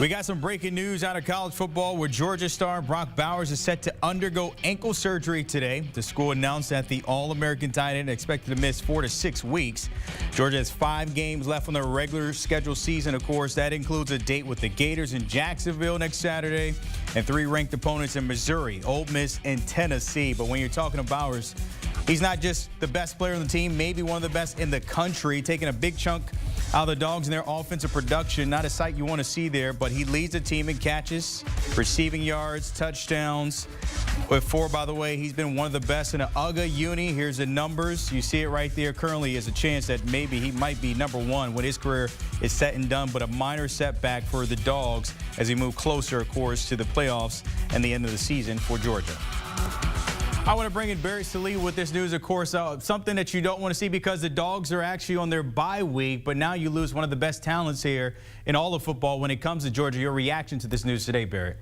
We got some breaking news out of college football where Georgia star Brock Bowers is set to undergo ankle surgery today. The school announced that the All-American tight end expected to miss 4 to 6 weeks. Georgia has 5 games left on their regular scheduled season. Of course, that includes a date with the Gators in Jacksonville next Saturday and 3 ranked opponents in Missouri, Ole Miss, and Tennessee. But when you're talking to Bowers, he's not just the best player on the team, maybe one of the best in the country, taking a big chunk out of the Dogs in their offensive production. Not a sight you want to see there, but he leads the team in catches, receiving yards, touchdowns. With 4, by the way, he's been one of the best in the UGA uni. Here's the numbers. You see it right there. Currently, is a chance that maybe he might be #1 when his career is set and done, but a minor setback for the Dogs as he move closer, of course, to the playoffs and the end of the season for Georgia. I want to bring in Barrett Sallee with this news, of course, something that you don't want to see because the Dogs are actually on their bye week, but now you lose one of the best talents here in all of football when it comes to Georgia. Your reaction to this news today, Barrett?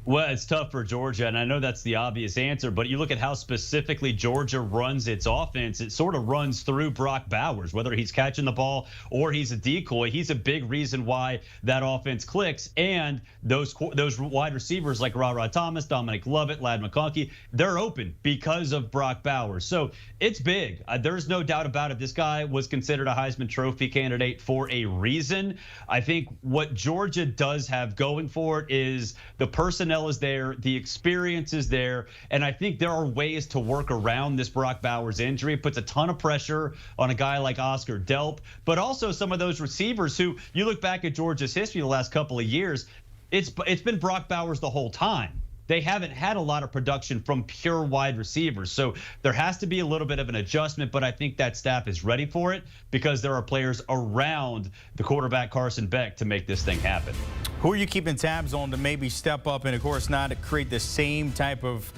Well, it's tough for Georgia, and I know that's the obvious answer, but you look at how specifically Georgia runs its offense. It sort of runs through Brock Bowers, whether he's catching the ball or he's a decoy. He's a big reason why that offense clicks, and those wide receivers like Ra Thomas, Dominic Lovett, Ladd McConkey, they're open because of Brock Bowers. So it's big. There's no doubt about it. This guy was considered a Heisman Trophy candidate for a reason. I think what Georgia does have going for it is the personnel is there, the experience is there, and I think there are ways to work around this Brock Bowers injury. It puts a ton of pressure on a guy like Oscar Delp, but also some of those receivers who, you look back at Georgia's history the last couple of years, it's been Brock Bowers the whole time. They haven't had a lot of production from pure wide receivers. So there has to be a little bit of an adjustment, but I think that staff is ready for it because there are players around the quarterback Carson Beck to make this thing happen. Who are you keeping tabs on to maybe step up and, of course, not to create the same type of,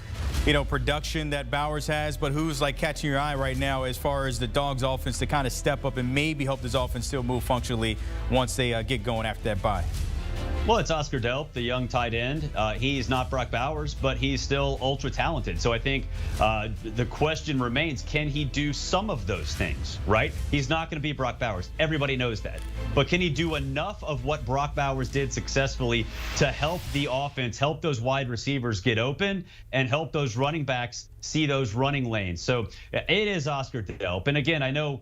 production that Bowers has, but who's like catching your eye right now as far as the Dogs offense to kind of step up and maybe help this offense still move functionally once they get going after that bye? Well, it's Oscar Delp, the young tight end. He's not Brock Bowers, but he's still ultra talented. So I think the question remains, can he do some of those things, right? He's not going to be Brock Bowers. Everybody knows that. But can he do enough of what Brock Bowers did successfully to help the offense, help those wide receivers get open, and help those running backs see those running lanes? So it is Oscar Delp. And again, I know,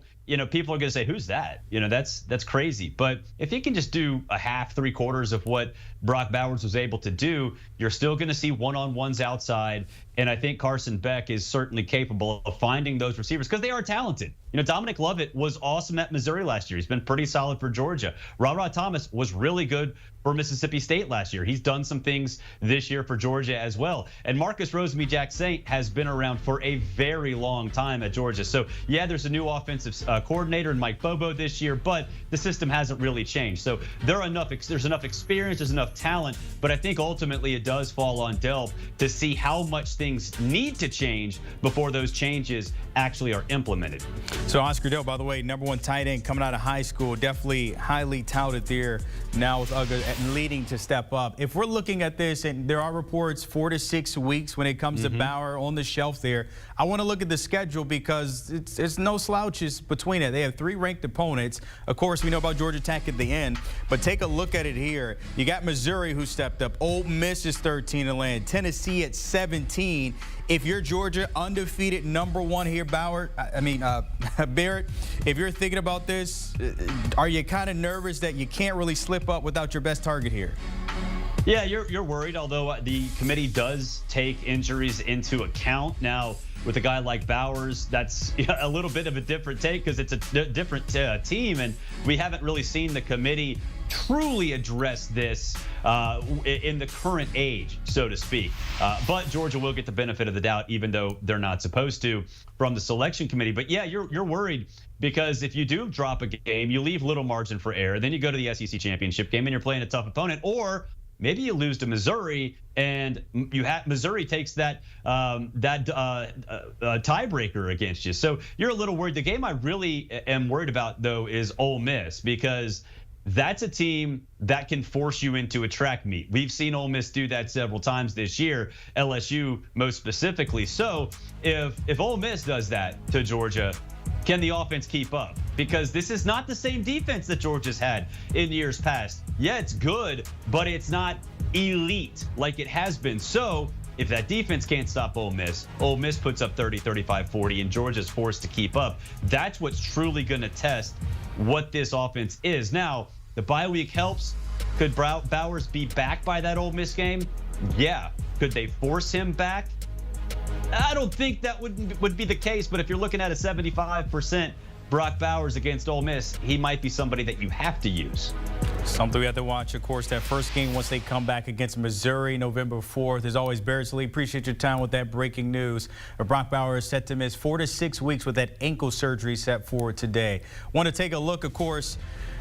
people are going to say, who's that? That's crazy. But if he can just do a half, 3/4 of what Brock Bowers was able to do, you're still going to see one-on-ones outside. And I think Carson Beck is certainly capable of finding those receivers because they are talented. Dominic Lovett was awesome at Missouri last year. He's been pretty solid for Georgia. Ra Thomas was really good for Mississippi State last year. He's done some things this year for Georgia as well. And Marcus Rosemy-Jacksaint has been around for a very long time at Georgia. So, yeah, there's a new offensive coordinator in Mike Bobo this year, but the system hasn't really changed. So there's enough experience, there's enough talent, but I think ultimately it does fall on Delp to see how much things need to change before those changes actually are implemented. So Oscar Delp, by the way, #1 tight end coming out of high school, definitely highly touted there now with UGA and leading to step up. If we're looking at this, and there are reports 4 to 6 weeks when it comes to Bauer on the shelf there, I want to look at the schedule because it's no slouches between it. They have 3 ranked opponents. Of course, we know about Georgia Tech at the end, but take a look at it here. You got Missouri who stepped up. Ole Miss is 13 to land. Tennessee at 17. If you're Georgia, undefeated #1 here, Barrett, if you're thinking about this, are you kind of nervous that you can't really slip up without your best target here? Yeah, you're worried, although the committee does take injuries into account. Now, with a guy like Bowers, that's a little bit of a different take because it's a different team, and we haven't really seen the committee truly address this in the current age, so to speak. But Georgia will get the benefit of the doubt, even though they're not supposed to, from the selection committee. But yeah, you're worried because if you do drop a game, you leave little margin for error. Then you go to the SEC championship game and you're playing a tough opponent, or maybe you lose to Missouri and Missouri takes that tiebreaker against you. So you're a little worried. The game I really am worried about, though, is Ole Miss, because that's a team that can force you into a track meet. We've seen Ole Miss do that several times this year, LSU most specifically. So if Ole Miss does that to Georgia, Can the offense keep up? Because this is not the same defense that Georgia's had in years past. Yeah, it's good, but it's not elite like it has been. So if that defense can't stop Ole Miss puts up 30, 35, 40, and Georgia's forced to keep up. That's what's truly going to test what this offense is. Now, the bye week helps. Could Bowers be back by that Ole Miss game? Yeah. Could they force him back? I don't think that would be the case, but if you're looking at a 75% Brock Bowers against Ole Miss, he might be somebody that you have to use. Something we have to watch, of course, that first game once they come back against Missouri November 4th. As always, Barrett Sallee, appreciate your time with that breaking news. Brock Bowers is set to miss 4 to 6 weeks with that ankle surgery set for today. Want to take a look, of course,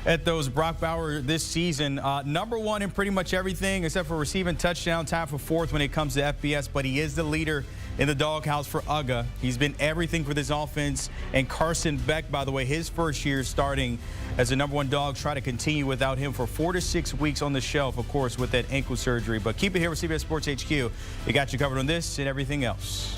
at those Brock Bowers this season. Number 1 in pretty much everything except for receiving touchdown, tied for 4th when it comes to FBS, but he is the leader in the doghouse for UGA. He's been everything for this offense. And Carson Beck, by the way, his first year starting as the number 1 dog, try to continue without him for 4 to 6 weeks on the shelf, of course, with that ankle surgery. But keep it here with CBS Sports HQ. They got you covered on this and everything else.